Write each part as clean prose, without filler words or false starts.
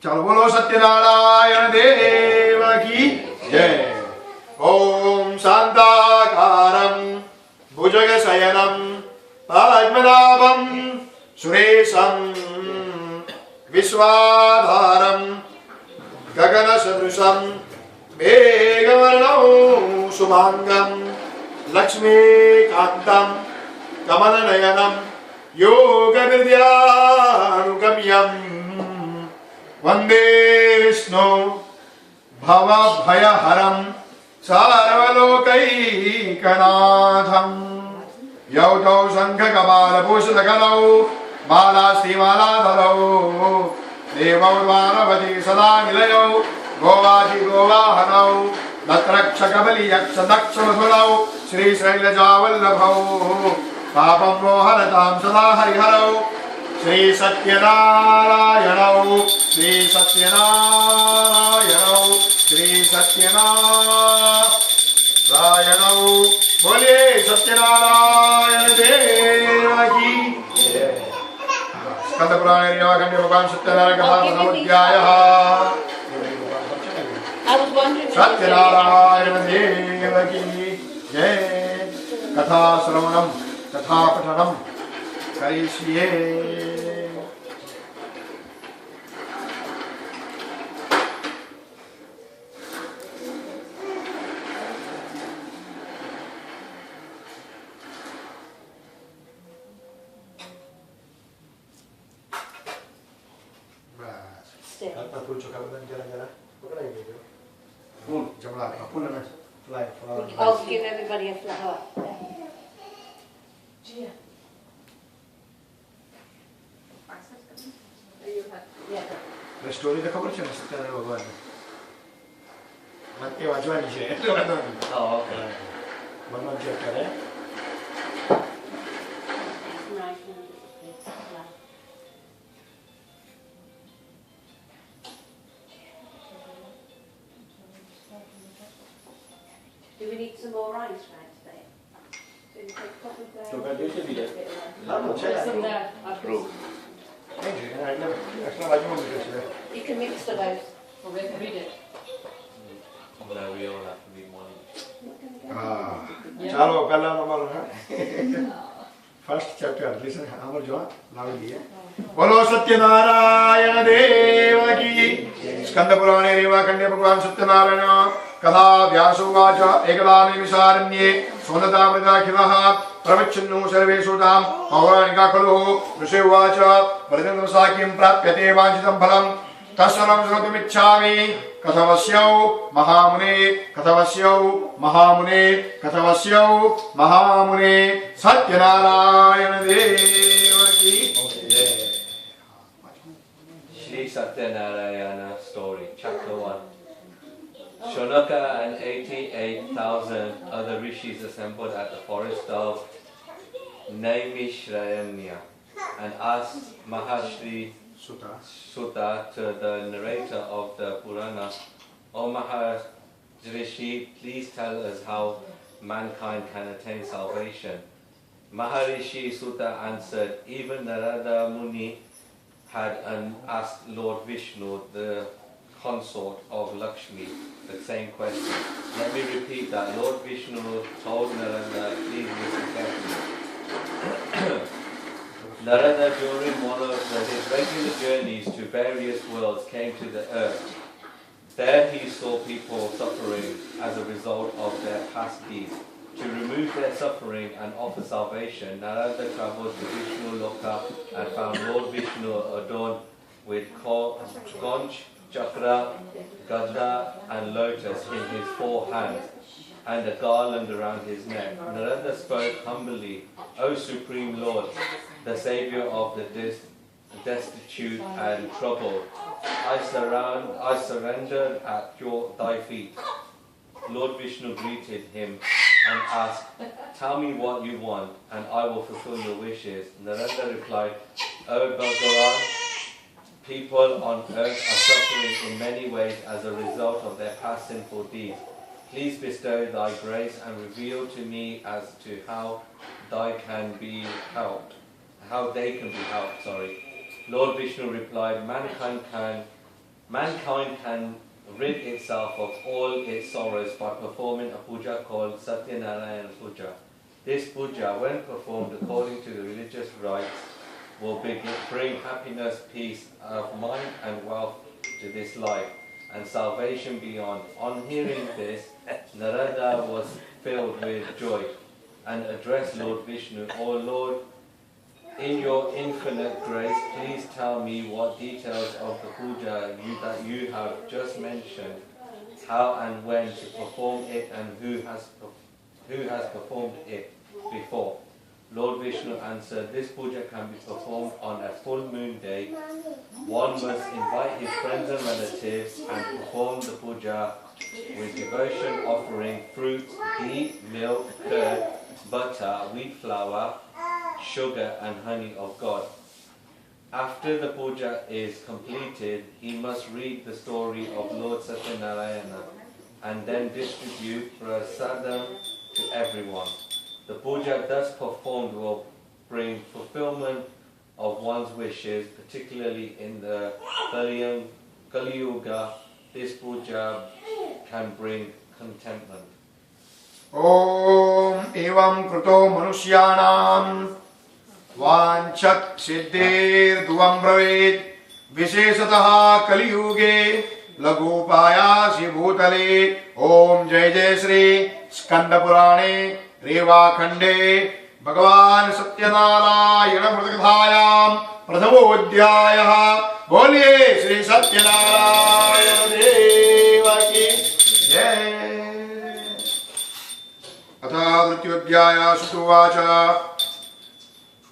चलो बोलो सत्यनारायण देव की जय। ओम शांताकारं भुजगशयनं पद्मनाभं सुरेशं विश्वाधारं गगनसदृशं मेघवर्णं शुभांगं लक्ष्मीकान्तं कमलनयनं योगविद्यानुगम्यं वन्दे विष्णु भवभयहरं सर्वलोकैकनाथं। यौ तौ शङ्खकपालभूषितकरौ मालाश्रीमालाधरौ देवौ द्वारपति सदा निलयौ गोवादिगोवाहनौ दत्रक्षकबलियक्षदक्षमधुरौ श्रीशैलजावल्लभौ पापं मोहनतां सदा हरिहरौ श्री सत्यनारायणौ श्री सत्यनारायणौ श्री सत्यनारायणौ। बोलिए सत्यनारायण देव की जय। स्कंद पुराण नीलकंठ भगवान सत्यनारायण कथा प्रथमोऽध्यायः। सत्यनारायण देव की जय। कथा श्रवणं कथा पठनं करिष्ये। I'll give everybody a flower. Gia. Story तो खबर है सत्यनारायण भगवान मत के वाचवानी है ओके भगवान क्या करे Do we need some more rice right today? Do we take a couple of तो कर दीजिए भैया हाँ अच्छा है true You can mix the both. No, we all have to be morning. चलो पहला नंबर है फर्स्ट चैप्टर लिसन हमर जो नाम दिए बोलो सत्यनारायण देव की। स्कंद पुराणे रेवाखंडे भगवान सत्यनारायण कथा व्यासोवाच एकदा निमिषारण्ये सोनतामृताखिलः प्रवच्छन्नु सर्वेषु तां पौराणिका खलु ऋषि उवाच वरदन्दसा किं प्राप्यते वाञ्छितं फलं तत्सर्वं श्रोतुमिच्छामि कथवस्यौ महामुने कथवस्यौ महामुने कथवस्यौ महामुने। सत्यनारायण देव की जय। Shri Satyanarayana story, chapter 1. Shaunika and 88,000 other rishis assembled at the forest of Naimishraya and asked Mahashri Sutta, the narrator of the Purana, O Maharishi, please tell us how mankind can attain salvation. Maharishi Sutta answered, even Narada Muni had asked Lord Vishnu, the consort of Lakshmi, the same question. Let me repeat that. Lord Vishnu told Narada, please listen carefully. Narada, during one of his regular journeys to various worlds, came to the earth. There he saw people suffering as a result of their past deeds. To remove their suffering and offer salvation, Narada travelled to Vishnu Loka and found Lord Vishnu adorned with conch, chakra, gada and lotus in his 4 hands and a garland around his neck. Narada spoke humbly, O Supreme Lord, the Saviour of the destitute and troubled, I surrendered at thy feet. Lord Vishnu greeted him and asked, tell me what you want and I will fulfill your wishes. Narada replied, O Bhagavan, people on earth are suffering in many ways as a result of their past sinful deeds. Please bestow thy grace and reveal to me as to how they can be helped. Lord Vishnu replied, mankind can Mankind can rid itself of all its sorrows by performing a puja called Satyanarayan Puja. This puja, when performed according to the religious rites, will bring happiness, peace of mind and wealth to this life and salvation beyond. On hearing this, Narada was filled with joy and addressed Lord Vishnu, O Lord, in your infinite grace, please tell me what details of the puja that you have just mentioned, how and when to perform it, and who has performed it before. Lord Vishnu answered, this puja can be performed on a full moon day. One must invite his friends and relatives and perform the puja with devotion, offering fruits, ghee, milk, curd, butter, wheat flour, sugar and honey of God. After the puja is completed, he must read the story of Lord Satyanarayana and then distribute prasadam to everyone. The puja thus performed will bring fulfillment of one's wishes, particularly in the Kali Yuga. This puja can bring contentment. Om evam kruto manusyanam Vanchat siddhir duvam braved Vishesataha Kali Yuge Lagupayasi Bhutale. Om Jai Jai Shri Skanda Purane Reva Khande Bhagavan Satyanarayana Vrtakadhayam Pradhamodhyayah. Bolye Shri Satyanarayana Deva ki Jai. Atha Dhrityodhyaya Sutuvacha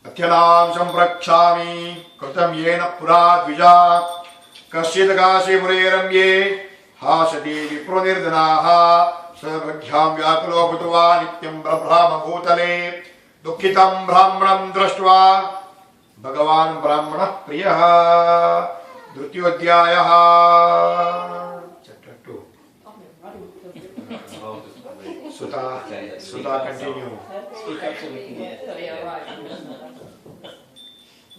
Athyalam Sampraksami Kritam Yena Pura Dvija Kasyatagasi Mureramye Hasati Vipronirdanāha Sarvadhyam Vyakulo Bhutva Nityam Brahma Bhutale Dukhitam Brahmanam Drashtva Bhagavan Brahmana Priyaha. Dhrityodhyaya Chapter 2. Sutta continue. Speak up so we can get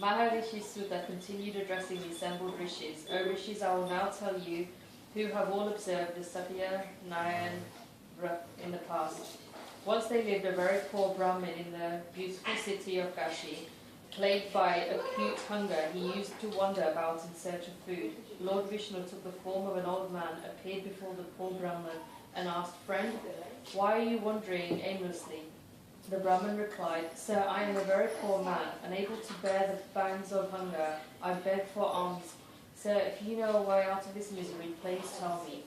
Maharishi Sutta continued addressing the assembled rishis. O rishis, I will now tell you who have all observed the Satyanarayan Vrata in the past. Once they lived a very poor Brahmin in the beautiful city of Kashi. Plagued by acute hunger, he used to wander about in search of food. Lord Vishnu took the form of an old man, appeared before the poor Brahmin, and asked, Friend, why are you wandering aimlessly? The Brahmin replied, Sir, I am a very poor man, unable to bear the pangs of hunger. I beg for alms. Sir, if you know a way out of this misery, please tell me.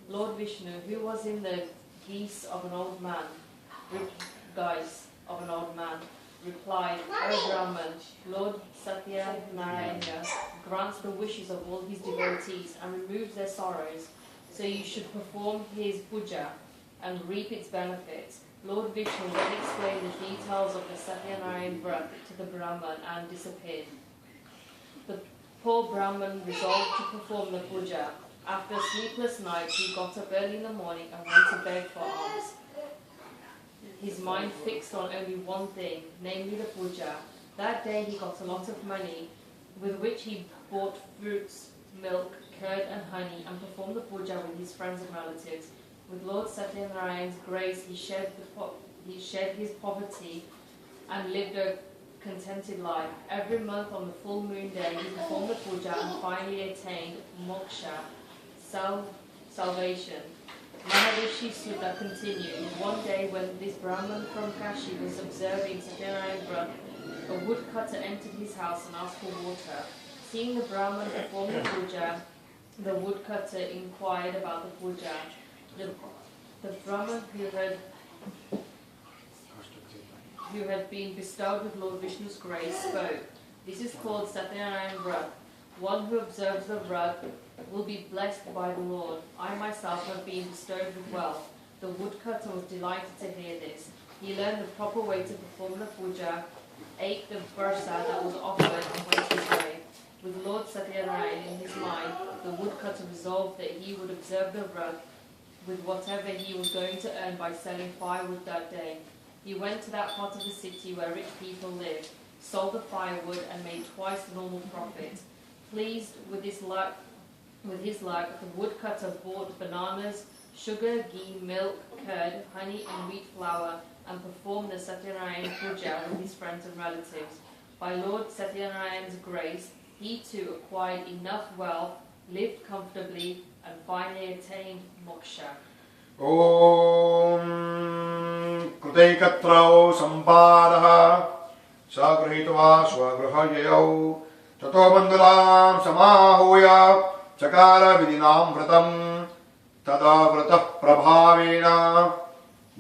Lord Vishnu, who was in the guise of an old man, replied, O Brahman, Lord Satyanarayana grants the wishes of all his devotees and removes their sorrows, so you should perform his puja and reap its benefits. Lord Vishnu then explained the details of the Satyanarayan Vrata to the Brahman and disappeared. The poor Brahman resolved to perform the puja. After a sleepless night, he got up early in the morning and went to beg for alms. His mind fixed on only one thing, namely the puja. That day he got a lot of money, with which he bought fruits, milk, curd and honey, and performed the puja with his friends and relatives. With Lord Satyanarayan's grace, he shed his poverty and lived a contented life. Every month on the full moon day, he performed the puja and finally attained moksha, salvation. Maharishi Sutta continued. One day when this Brahman from Kashi was observing Satyanarayan Vrata, a woodcutter entered his house and asked for water. Seeing the Brahman perform the puja, the woodcutter inquired about the puja. The Brahman who had been bestowed with Lord Vishnu's grace spoke. This is called Satyanarayan Vrata. One who observes the Vrata will be blessed by the Lord. I myself have been bestowed with wealth. The woodcutter was delighted to hear this. He learned the proper way to perform the puja, ate the prasad that was offered, and went his way. With Lord Satyanarayan in his mind, the woodcutter resolved that he would observe the Vrata with whatever he was going to earn by selling firewood that day. He went to that part of the city where rich people lived, sold the firewood, and made twice the normal profit. Pleased with this With his luck, the woodcutter bought bananas, sugar, ghee, milk, curd, honey, and wheat flour, and performed the Satyanarayan Puja with his friends and relatives. By Lord Satyanarayan's grace, he too acquired enough wealth, lived comfortably, and finally attained moksha. Om Krutaikatrao Sampadaha Sagruhitva Swagrahayau Tato Bandulam Samahoya Chakara Vidinam Vratam Tada Vratah Prabhavena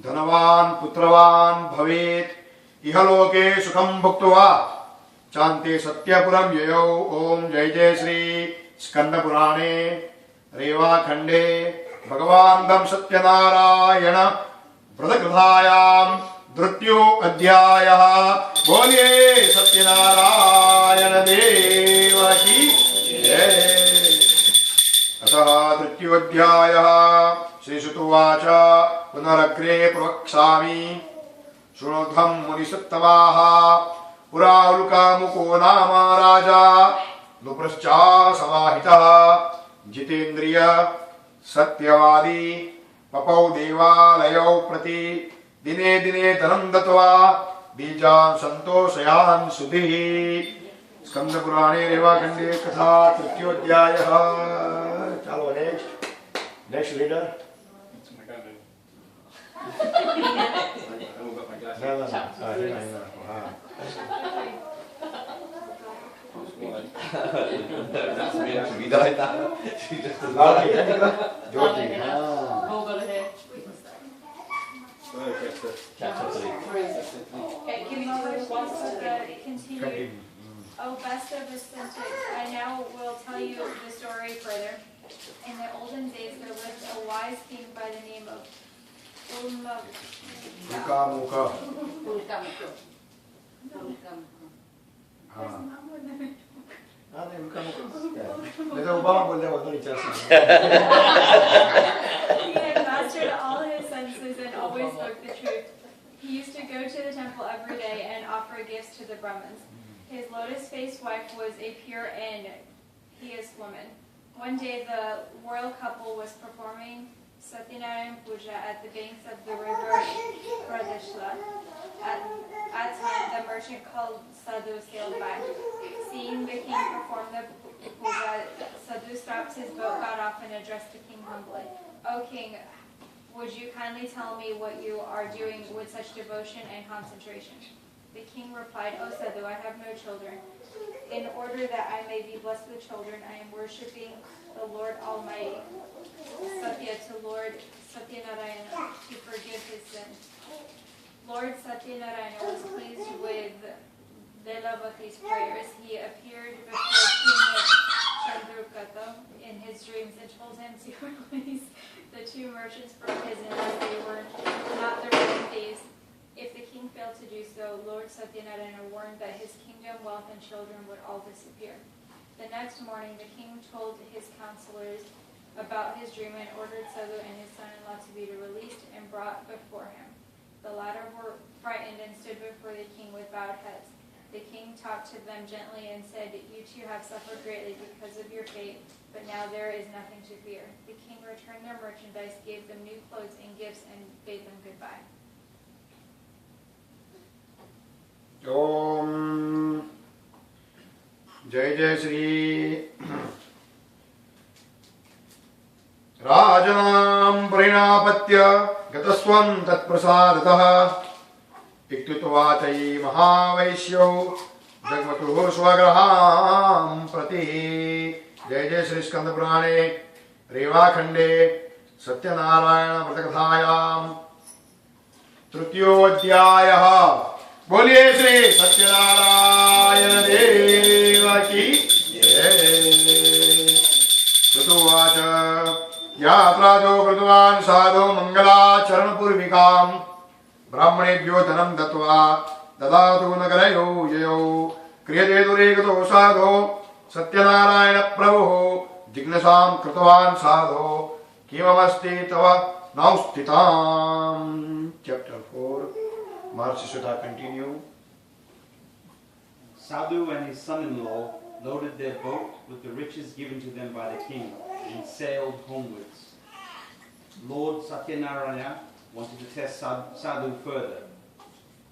Dhanavan Putravan Bhavet Ihaloke Sukham Bhuktva Chante Satyapuram Yayau Om Jai Jai Shri Skanda Purane Reva Khande Bhagavan Dam Satyanarayana Vratakrathayam Drityo Adhyaya Bolye Satyanarayana Deva Ki Jai. Ataha Drityo Adhyaya Shri Sutuvacha Punaragre Pravaksami Shunodham Munisаттavaha Purauluka Muko Nama Raja Nuprascha Samahitaha Jitendriya Satyavadi Papau Devalayau Prati Dine Dine Dhanam Datva Bijan Santosayan Sudhi. Skanda Purane Reva Khande Katha Trityodhyayaha. Chalo, next leader. That's meant to be like that. She just doesn't Jyoti. Oh, got it here. Okay, give me 2 seconds to continue. O best of Vicentic, I now will tell you the story further. In the olden days there lived a wise king by the name of Muka. He had mastered all his senses and always spoke the truth. He used to go to the temple every day and offer gifts to the Brahmins. His lotus-faced wife was a pure and pious woman. One day the royal couple was performing Satyanarayan Puja at the banks of the river Pradeshla. At time, the merchant called Sadhu sailed by. Seeing the king perform the puja, Sadhu stopped his boat, got off, and addressed the king humbly. "O king, would you kindly tell me what you are doing with such devotion and concentration?" The king replied, "O Sadhu, I have no children. In order that I may be blessed with children, I am worshipping the Lord Almighty, Satya, to Lord Satyanarayana, to forgive his sins." Lord Satyanarayana was pleased with Delavati's prayers. He appeared before King Chandrakata in his dreams and told him to release the 2 merchants from prison as they were not the real thieves. If the king failed to do so, Lord Satyanarayana warned that his kingdom, wealth, and children would all disappear. The next morning, the king told his counselors about his dream and ordered Sadhu and his son-in-law to be released and brought before him. The latter were frightened and stood before the king with bowed heads. The king talked to them gently and said, "You two have suffered greatly because of your fate, but now there is nothing to fear." The king returned their merchandise, gave them new clothes and gifts, and bade them goodbye. Om Jai Jai Shri Rajanam Prinapatya Gataswan Tat Prasadatah Iktutuvachai Mahavaishyo Jagmatu Swagraham Prati. Jai Jai Shri Skanda Purane Reva Khande Satyanarayana Vratakrathayam Trityodhyayaha. बोलिए श्री सत्यनारायण देव की जय। ऋतुवाच यात्रादो कृतवान् साधो मङ्गलाचरणपूर्विकां ब्राह्मणेभ्यो धनं दत्त्वा ददातु नगरयो ययो क्रियते दुरेगतो साधो सत्यनारायण प्रभुः जिज्ञासां कृतवान् साधो किमस्ति तव नौस्थिताम्। Chapter 4. Maharishi Sudha continue. Sadhu and his son-in-law loaded their boat with the riches given to them by the king, and sailed homewards. Lord Satyanarayana wanted to test Sadhu further.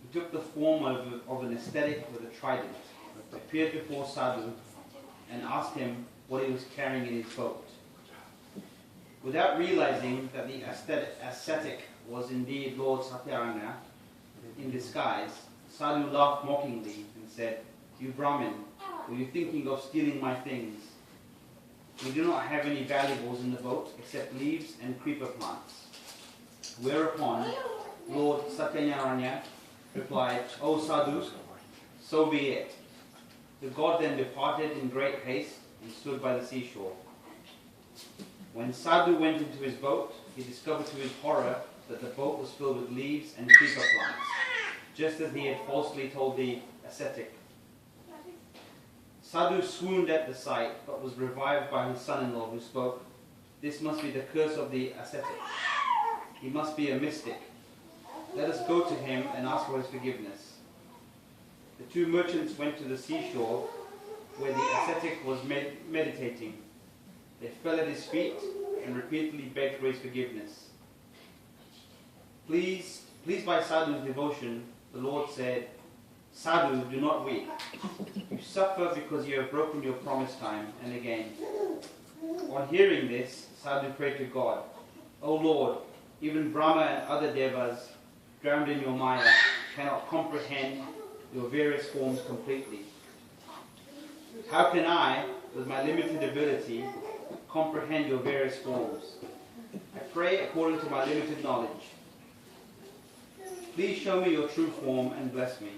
He took the form of an ascetic with a trident, appeared before Sadhu, and asked him what he was carrying in his boat. Without realizing that the ascetic was indeed Lord Satyanarayana in disguise, Sadhu laughed mockingly and said, "You Brahmin, were you thinking of stealing my things? We do not have any valuables in the boat except leaves and creeper plants." Whereupon Lord Satyanarayana replied, "O Sadhu, so be it." The god then departed in great haste and stood by the seashore. When Sadhu went into his boat, he discovered to his horror that the boat was filled with leaves and creeper plants, just as he had falsely told the ascetic. Sadhu swooned at the sight, but was revived by his son-in-law, who spoke, "This must be the curse of the ascetic. He must be a mystic. Let us go to him and ask for his forgiveness." The two merchants went to the seashore where the ascetic was meditating. They fell at his feet and repeatedly begged for his forgiveness. Pleased by Sadhu's devotion, the Lord said, "Sadhu, do not weep. You suffer because you have broken your promise time and again." On hearing this, Sadhu prayed to God, "O Lord, even Brahma and other devas drowned in your Maya cannot comprehend your various forms completely. How can I, with my limited ability, comprehend your various forms? I pray according to my limited knowledge. Please show me your true form and bless me."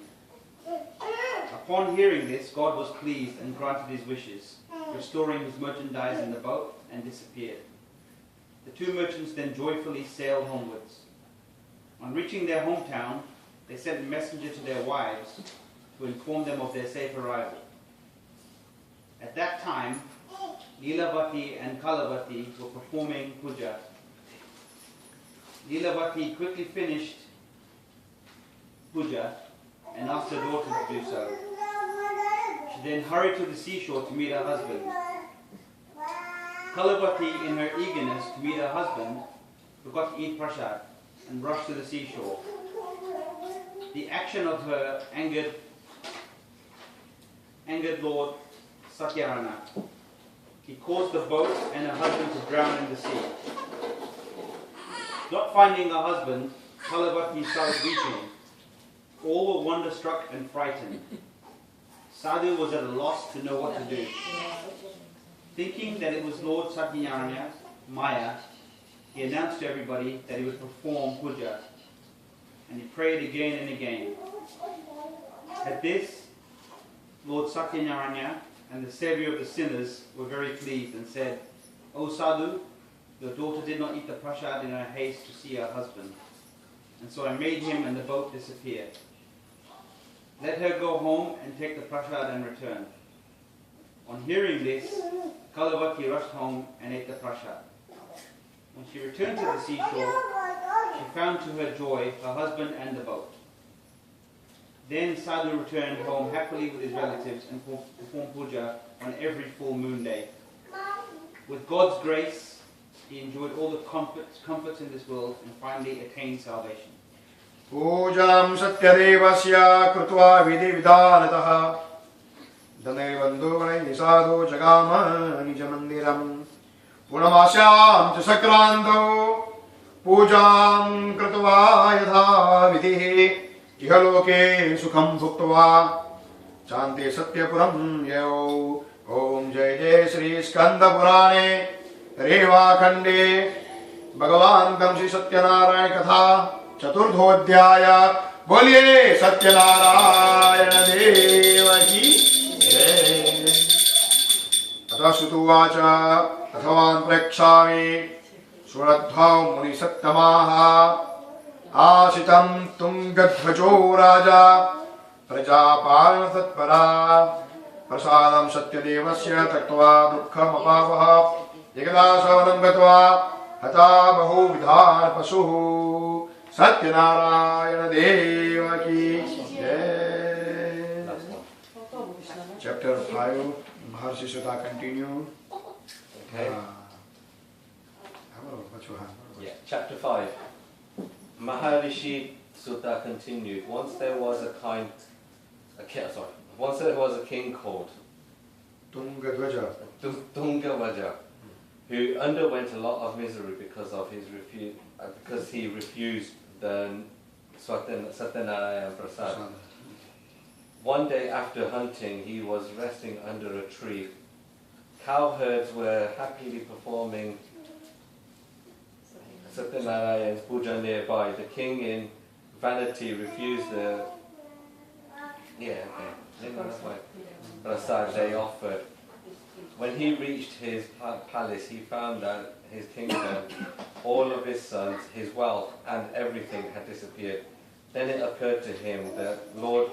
Upon hearing this, God was pleased and granted his wishes, restoring his merchandise in the boat, and disappeared. The two merchants then joyfully sailed homewards. On reaching their hometown, they sent a messenger to their wives to inform them of their safe arrival. At that time, Leelavati and Kalavati were performing puja. Leelavati quickly finished puja and asked her daughter to do so. She then hurried to the seashore to meet her husband. Kalavati, in her eagerness to meet her husband, forgot to eat prasad and rushed to the seashore. The action of her angered Lord Satyanarayana. He caused the boat and her husband to drown in the sea. Not finding her husband, Kalavati started weeping. All were wonder-struck and frightened. Sadhu was at a loss to know what to do. Thinking that it was Lord Satyanarayana, Maya, he announced to everybody that he would perform puja, and he prayed again and again. At this, Lord Satyanarayana and the Saviour of the sinners were very pleased and said, "O Sadhu, your daughter did not eat the prasad in her haste to see her husband, and so I made him and the boat disappear. Let her go home and take the prasad and return." On hearing this, Kalavati rushed home and ate the prasad. When she returned to the seashore, she found to her joy her husband and the boat. Then Sadhu returned home happily with his relatives and performed puja on every full moon day. With God's grace, he enjoyed all the comforts in this world and finally attained salvation. Pujam Satyadevasya Krutva Vidhi Vidanatah Dhanirvandhu Sadhu Jagama Nijamandiram Purnamasyam Chasakrando Pujam Krutva Yadha Vidhi Ihaloke Sukham Bhuktva Chante Satyapuram Yao. Om Jai Jai Shri Skanda Purane Reva Khande Bhagavan Shri Satyanarayan Katha Chaturdhodhyaya. बोलिए सत्यनारायण देव की जय। अतः श्रुतुवाच अथवान् प्रेक्षामि सुरद्धां मुनिसत्तमाः आशितं तुङ्गध्वजो राजा प्रजापालनतत्परा प्रसादं सत्यदेवस्य त्यक्त्वा दुःखमपावः एकदा सवनं गत्वा हता बहुविधान् पशुः। Satyanarayan Deva ki jai. Chapter 5. Maharishi Sutta continued. Okay. Yeah. Chapter 5. Maharishi Sutta continued. Once there was a king called Tungavaja, who underwent a lot of misery because he refused the Satyanarayan Prasad. One day after hunting, he was resting under a tree. Cowherds were happily performing Satyanarayan's puja nearby. The king, in vanity, refused the prasad they offered. When he reached his palace, he found that his kingdom, all of his sons, his wealth, and everything had disappeared. Then it occurred to him that Lord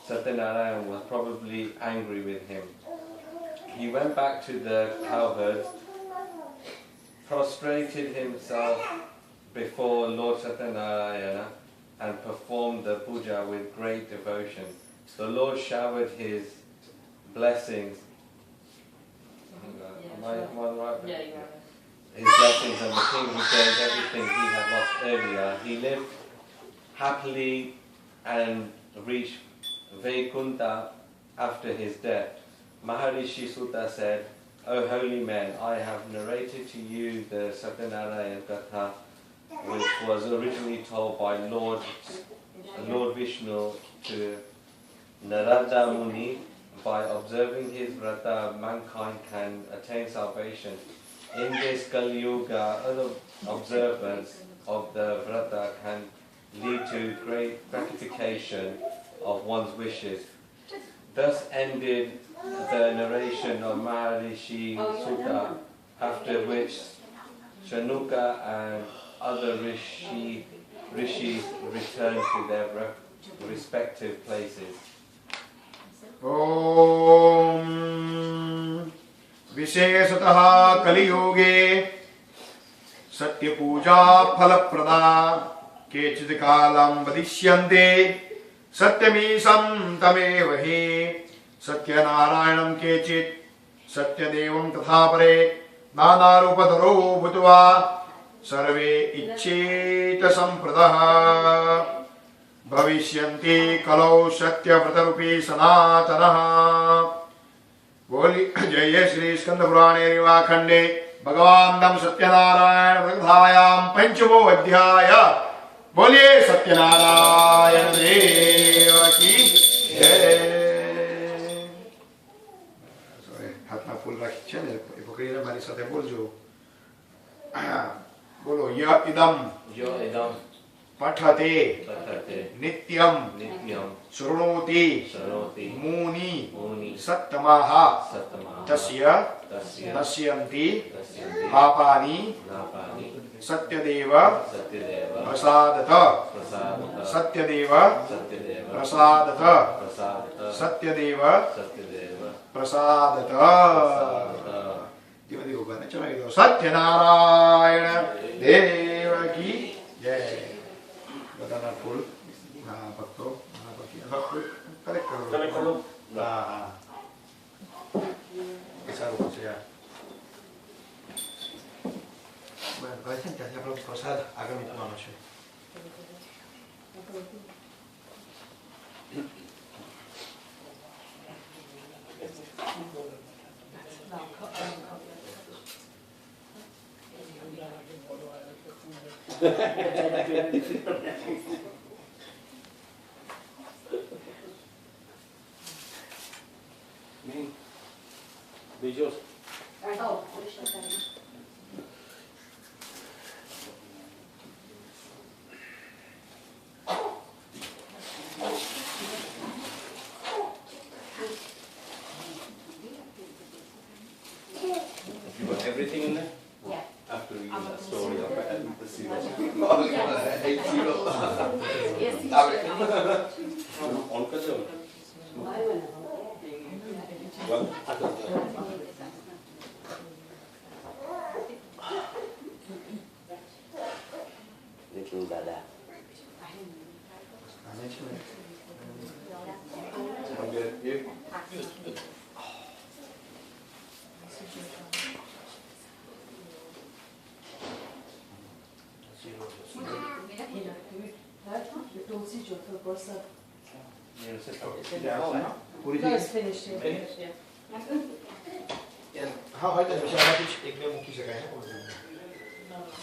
Satyanarayan was probably angry with him. He went back to the cowherds, prostrated himself before Lord Satyanarayana, and performed the puja with great devotion. The Lord showered his blessings. Am I right? Yeah, you are. His blessings, and the king regained everything he had lost earlier. He lived happily and reached Vaikunta after his death. Maharishi Sutta said, O holy men, I have narrated to you the Satyanarayan Katha, which was originally told by Lord Vishnu to Narada Muni. By observing his vrata, mankind can attain salvation. In this Kali Yuga, other observance of the vrata can lead to great gratification of one's wishes. Thus ended the narration of Maharishi Sutta, after which Shanuka and other rishis returned to their respective places. Om Visheshatah Kali Yoge Satya Puja Phalaprada Kechid Kalam Vadishyante Satyamisam Tamevahi Satyanarayanam Kechid Satyadevam Tathapare Nanarupadaro Bhutva Sarve Ichcheta Sampradaha Bhavishyanti Kalau Satya Vratarupi Sanatanaha. Boli Jaya Shri Skandapurane Rivakhande Bhagavan Nam Satyanarayan Vragdhayam Panchamo Adhyaya. Boli Satyanarayan Deva Ki Jai. Sorry, hatna full rakhiye ne ipokriya mari sathe boljo. Bolo ya idam Pathate Nityam Shrunoti Muni Sattamaha Tasya Nasyanti Papani Satyadeva Prasadata Satyadeva Prasadata Satyadeva Prasadata. Tiba-tiba banyak cuma itu Satyanarayana Deva Ki Jai. Badana full. Nah, bakto. Nah, baki. Correct kalau. Nah. Bisa lupa saya. Banyak yang belum prasad agam itu manusia. Beijos. Oh, You got everything in there? yeah. After reading that story, I bet the zero. Yes, he On Kazoo. Well, little Dada. I'm good. You? तुलसी जो था बरसा पूरी no, it's finished. Yeah. हाँ भाई तो शायद कुछ एक में मुक्की से कहें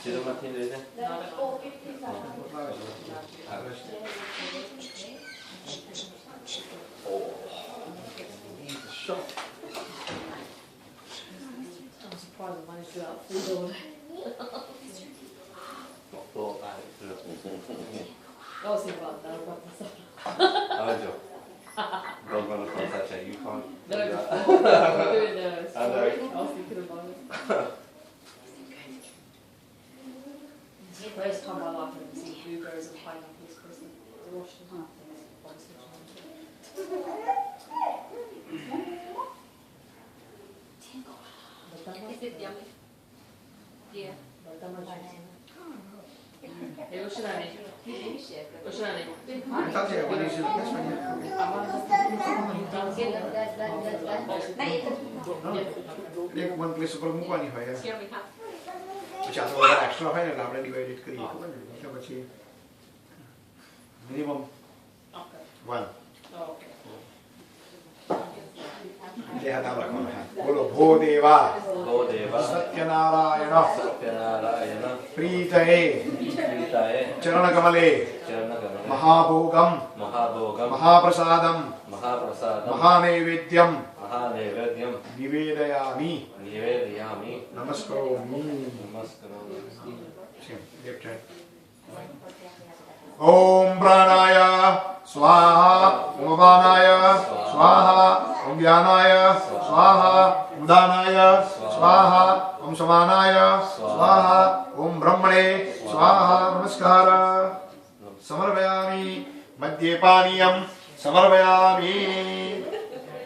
Chưa mà thiên đấy. I'm surprised I managed to do that food all day. I was thinking about that, about myself. Rồi. Don't want to contact you. You can't. No, do that. before I was doing this. I know. I was thinking about it. First time I laughed at it, see blueberries and pineapples because they washed them up. Is it yummy? Yeah. Hey, what should I make? What should I make? That's it. What is it? That's fine. एक one place पर मुका नहीं है अच्छा तो अगर extra है ना आपने डिवाइडेड करी तो बच्चे मिनिमम Okay. 1 Okay. देहा नाम रखना है बोलो भोदेवा Bodeva. सत्यनारायण Satyanarayan. प्रीतये Pritaye. चरण कमले Charanagama. महाभोगम Mahabhogam. Mahaprasadam Mahaprasadam. महानैवेद्यम Mahanevedyam. निवेदयामि Nivedayami. नमस्करोमि Namaskaram. लेफ्ट हैंड ओम प्राणाय स्वाहा ओम अपानाय स्वाहा ओम ज्ञानाय स्वाहा ओम दानाय स्वाहा ओम समानाय स्वाहा ओम ब्रह्मणे स्वाहा नमस्कार समर्पयामि मध्ये पानीयं समर्पयामि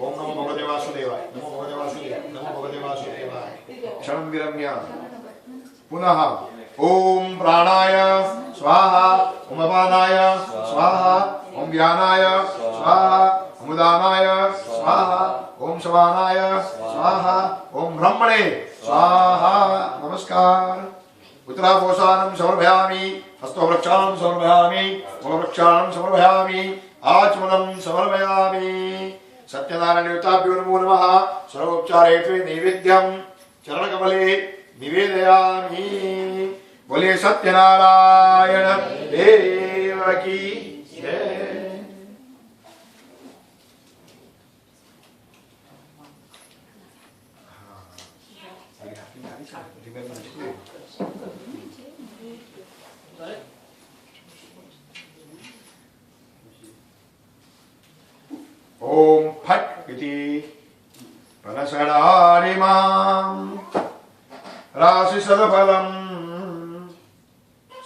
ओम नमो भगवते वासुदेवाय नमो भगवते वासुदेवाय नमो भगवते वासुदेवाय क्षणं विरम्य पुनः ओम प्राणाय स्वाहा ओम अपानाय स्वाहा ओम ज्ञानाय स्वाहा ओम दानाय स्वाहा ओम समानाय स्वाहा ओम ब्रह्मणे स्वाहा नमस्कार उत्तराघोषानं समर्पयामि हस्तवृक्षानं समर्पयामि मूलवृक्षानं समर्पयामि आचमनं समर्पयामि सत्यनारायण देवताभ्यो नमो नमः सर्वोपचारेत्वे नैवेद्यं चरणकमले निवेदयामि बोले सत्यनारायण देव की जय ओम फट् इति पनसडारिमां राशिसलफलम्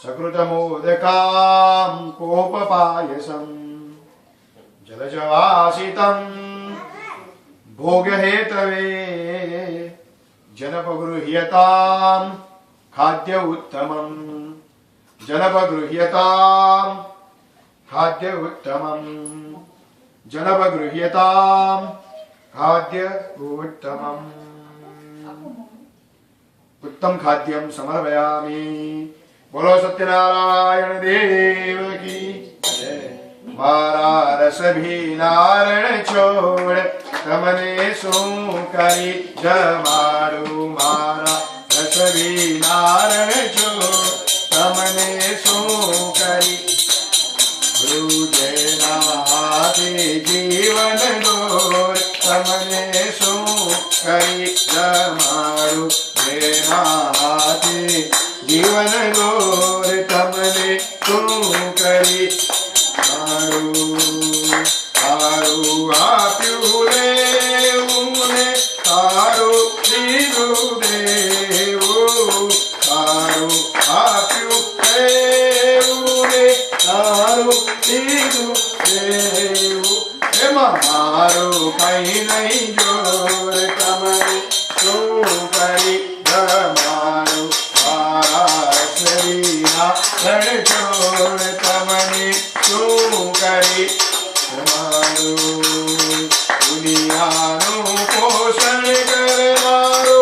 सकृतमोदकां कोपपायसं जलजवासितं भोगहेतवे जनपगृह्यतां खाद्य उत्तमं जनपगृह्यतां खाद्य उत्तमं जनपगृह्यतां खाद्य उत्तमम् उत्तम खाद्यं समर्पयामि बोलो सत्यनारायण देव की जय मारा रस भी नारण छोड़ तमने सो करी जमाड़ू मारा रस भी नारण छोड़ तमने सो करी ब्रूजेना हाथे जीवन डोर तमने सो करी जमाड़ू मेरा हाथे जीवन गोर तमने तू करी आरू आरू आप्यूले उने आरू दीदू देवू आरू आप्यूले उने आरू दीदू देवू मारू कहीं नहीं जोर तमने तू करी मारू रण छोड़ तमने तू करी मारो दुनियानो पोषण कर मारो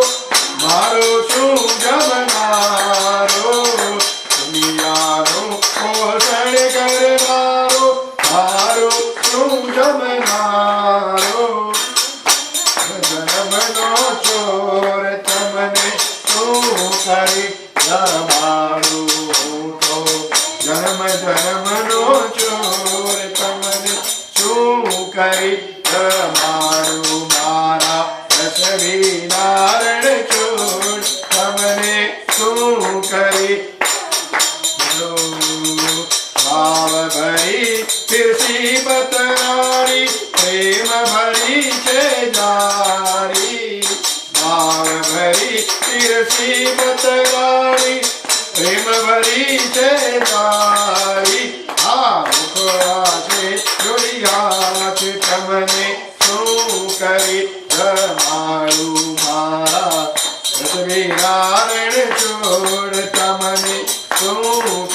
धर्मनो चोर तमने तू करी जमाड़ू तो जन्म धर्मनो चोर तमने तू करी जमाड़ू मारा रसवी नारण चोर तमने तू करी भाव भरी तिरसी बतरारी प्रेम भरी छे जारी भाव भरी तिरसी बतरारी प्रेम भरी छे जारी मुखरासे जोड़ियात तमने तू करी जमाड़ू मारा रसवी नारायण चोर तमने तू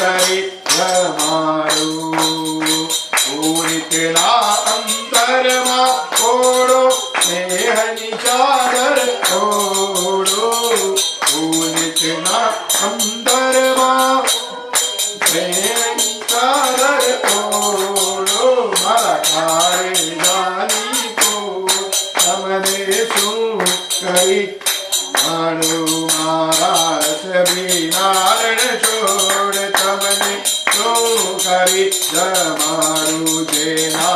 करी जमाड़ू पूरितना अंतरमा ओढ़ो स्नेहनी चादर ओढ़ो पूरितना अंतरमा स्नेहनी चादर ओढ़ो मारा कारे जानी को तमने सू करी मारू मारा रसवी नारायण छोड़ तमने तो करी जमाड़ू देना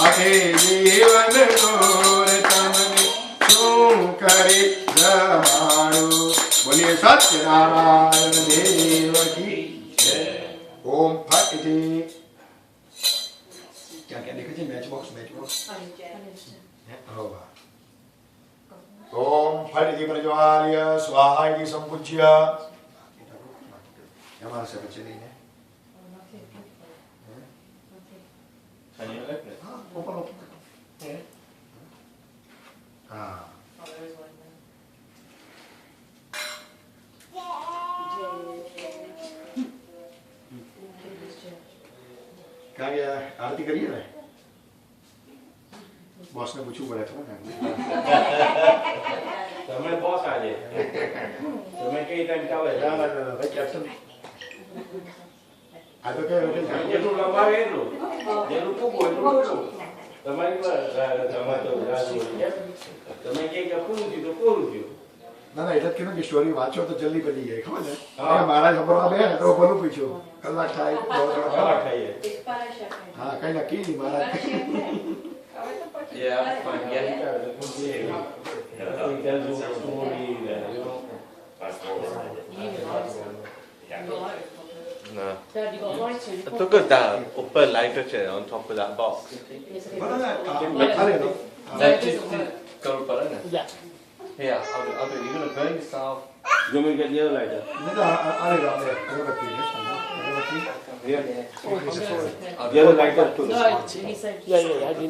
आगे जीवन छोड़ तमने तो करी जमाड़ू। बोलिए सत्यनारायण देव की जय। ओम फट इति क्या क्या देखा जी मैच बॉक्स ओम फट इति प्रज्वाल्य स्वाहा इति संपूज्य हमारा सब चली है Can you open it? Open open हाँ क्या गया आरती करिए ना बॉस ने पूछू बोला था ना તમે બોસ આજે તમે કઈ ટાઈમ ચાલે ना भाई कैप्टन आ तो क्या होटल જેટલું લંબાવે એટલું જેટલું ટૂંકું એટલું ટૂંકું તમારી તમે તો તમે કઈ પૂરું થયું તો પૂરું થયું ના ના એટલે કીધું કે સ્ટોરી વાંચો તો જલ્દી પડી જાય ખબર છે મહારાજ ખબર બે તો બોલું પૂછ્યું કલાક થાય ખરા ખાઈએ હા કઈ નક્કી નહીં મહારાજ Yeah, fine. Yeah. He tells you a story that you know. No. Dad, you got a lighter? I took a down, upper lighter chair on top of that box. That just go for it. Yeah. Yeah, I'll do. You're gonna burn yourself. You want me to get the other lighter? Yeah. I'll The other lighter too. No, he said. Yeah, I didn't.